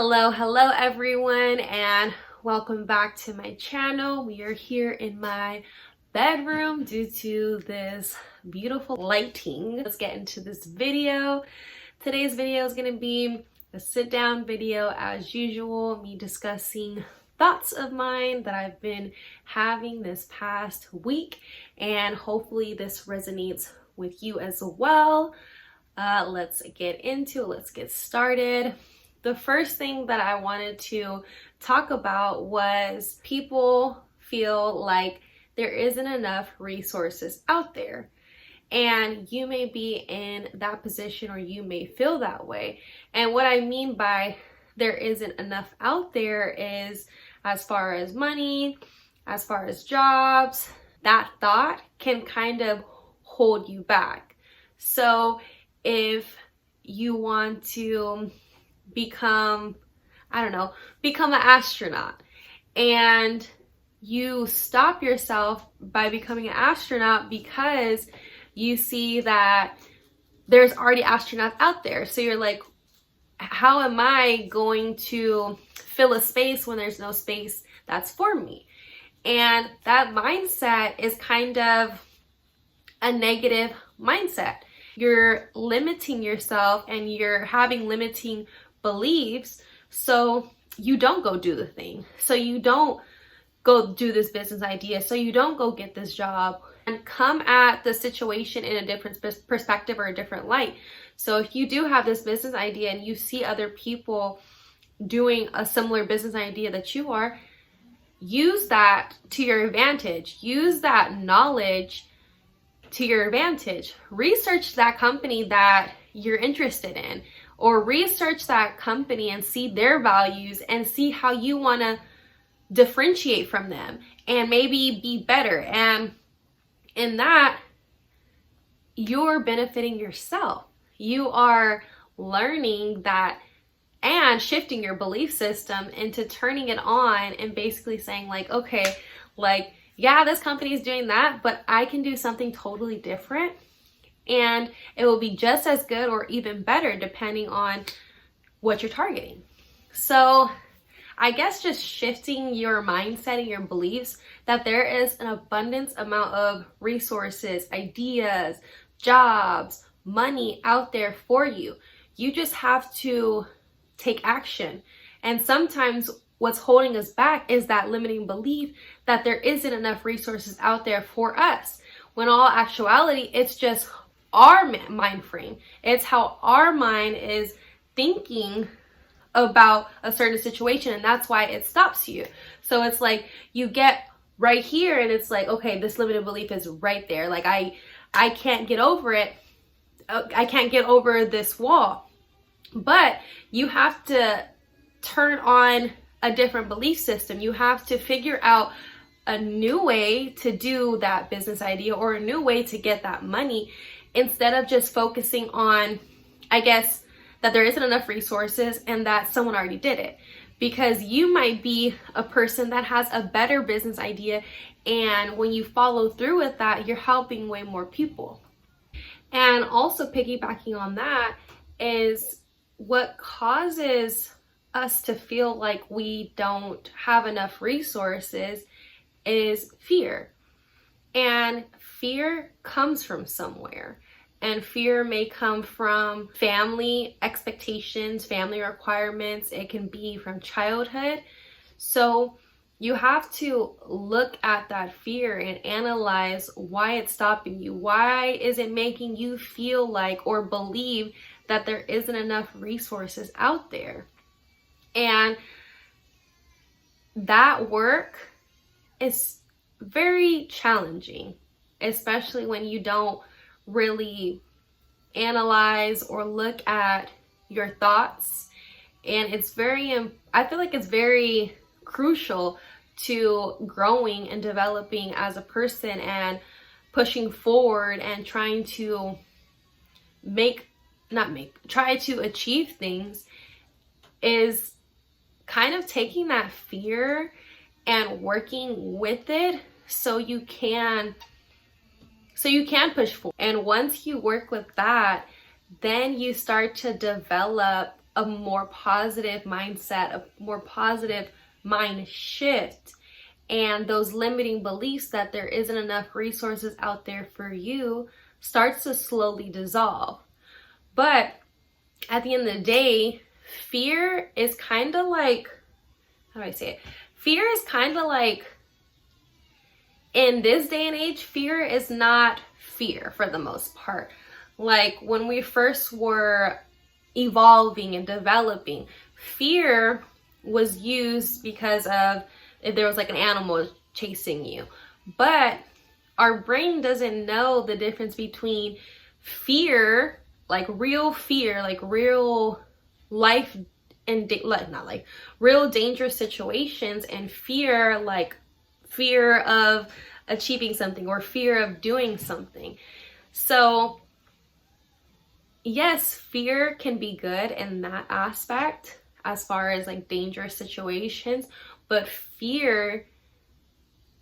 Hello everyone, and welcome back to my channel. We are here in my bedroom due to this beautiful lighting. Let's get into this video. Today's video is going to be a sit down video as usual, me discussing thoughts of mine that I've been having this past week, and hopefully this resonates with you as well. Let's get into it. Let's get started. The first thing that I wanted to talk about was people feel like there isn't enough resources out there. And you may be in that position, or you may feel that way. And what I mean by there isn't enough out there is as far as money, as far as jobs, that thought can kind of hold you back. So if you want to become an astronaut, and you stop yourself by becoming an astronaut because you see that there's already astronauts out there. So you're like, how am I going to fill a space when there's no space that's for me? And that mindset is kind of a negative mindset. You're limiting yourself and you're having limiting beliefs, so you don't go do the thing. So you don't go do this business idea. So you don't go get this job and come at the situation in a different perspective or a different light. So if you do have this business idea and you see other people doing a similar business idea that you are, use that to your advantage. Use that knowledge to your advantage. Research that company that you're interested in, or research that company and see their values and see how you want to differentiate from them and maybe be better. And in that, you're benefiting yourself. You are learning that and shifting your belief system into turning it on and basically saying like, okay, like, yeah, this company is doing that, but I can do something totally different, and it will be just as good or even better depending on what you're targeting. So I guess just shifting your mindset and your beliefs that there is an abundance amount of resources, ideas, jobs, money out there for you. You just have to take action. And sometimes what's holding us back is that limiting belief that there isn't enough resources out there for us. When all actuality, it's just our mind frame. It's how our mind is thinking about a certain situation, and that's why it stops you. So it's like you get right here and it's like, okay, this limited belief is right there. Like I can't get over it. I can't get over this wall. But you have to turn on a different belief system. You have to figure out a new way to do that business idea or a new way to get that money, instead of just focusing on, I guess, that there isn't enough resources and that someone already did it. Because you might be a person that has a better business idea, and when you follow through with that, you're helping way more people. And also piggybacking on that is what causes us to feel like we don't have enough resources is fear. And fear comes from somewhere. And fear may come from family expectations, family requirements. It can be from childhood. So you have to look at that fear and analyze why it's stopping you. Why is it making you feel like or believe that there isn't enough resources out there? And that work is very challenging, especially when you don't really analyze or look at your thoughts. And I feel like it's very crucial to growing and developing as a person and pushing forward and trying to try to achieve things, is kind of taking that fear and working with it so you can push forward. And once you work with that, then you start to develop a more positive mindset, a more positive mind shift, and those limiting beliefs that there isn't enough resources out there for you starts to slowly dissolve. But at the end of the day, fear is kind of like, how do I say it? Fear is kind of like, in this day and age, fear is not fear for the most part. Like when we first were evolving and developing, fear was used because of if there was like an animal chasing you. But our brain doesn't know the difference between fear, like real fear, like real life and not like real dangerous situations, and fear, like fear of achieving something or fear of doing something. So yes, fear can be good in that aspect as far as like dangerous situations, but fear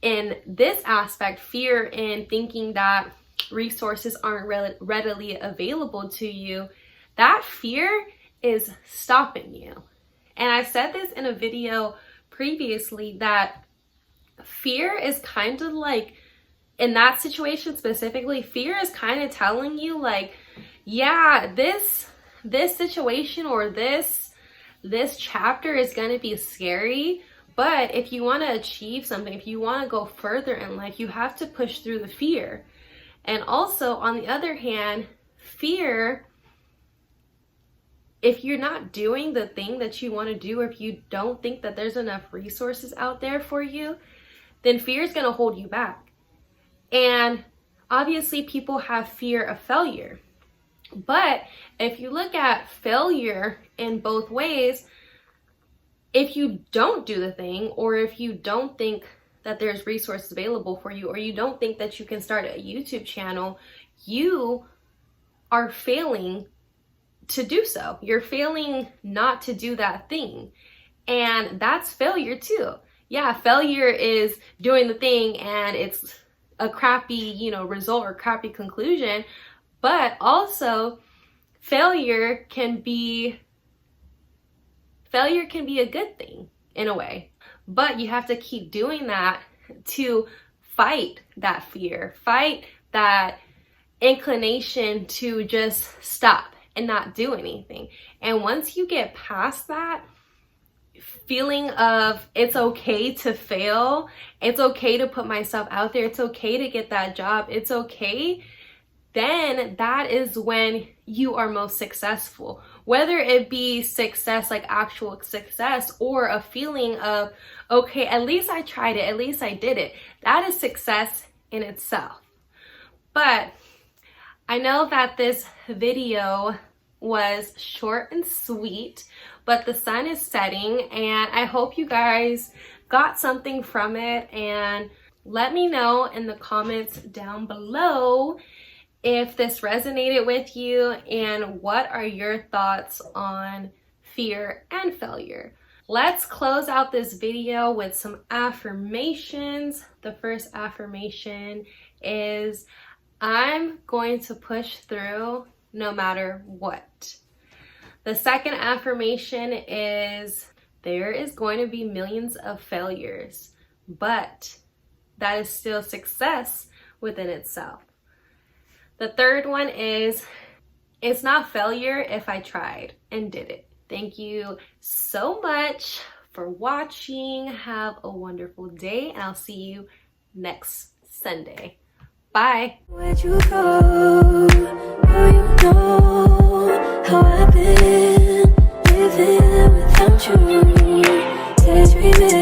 in this aspect, fear in thinking that resources aren't readily available to you, that fear is stopping you. And I said this in a video previously that fear is kind of like, in that situation specifically, fear is kind of telling you like, yeah, this situation or this chapter is going to be scary, but if you want to achieve something, if you want to go further in life, you have to push through the fear. And also, on the other hand, fear, if you're not doing the thing that you want to do, or if you don't think that there's enough resources out there for you, then fear is going to hold you back. And obviously, people have fear of failure. But if you look at failure in both ways, if you don't do the thing, or if you don't think that there's resources available for you, or you don't think that you can start a YouTube channel, you are failing to do so. You're failing not to do that thing. And that's failure too. Yeah, failure is doing the thing and it's a crappy, result or crappy conclusion. But also, failure can be a good thing in a way. But you have to keep doing that to fight that fear, fight that inclination to just stop and not do anything. And once you get past that feeling of it's okay to fail, it's okay to put myself out there, it's okay to get that job, it's okay, then that is when you are most successful. Whether it be success, like actual success, or a feeling of, okay, at least I tried it, at least I did it. That is success in itself. But I know that this video was short and sweet, but the sun is setting and I hope you guys got something from it, and let me know in the comments down below if this resonated with you and what are your thoughts on fear and failure. Let's close out this video with some affirmations. The first affirmation is, I'm going to push through no matter what. The second affirmation is, there is going to be millions of failures, but that is still success within itself. The third one is, it's not failure if I tried and did it. Thank you so much for watching. Have a wonderful day, and I'll see you next Sunday. Bye. Where'd you go? Now you know how I've been living without you. Daydreaming.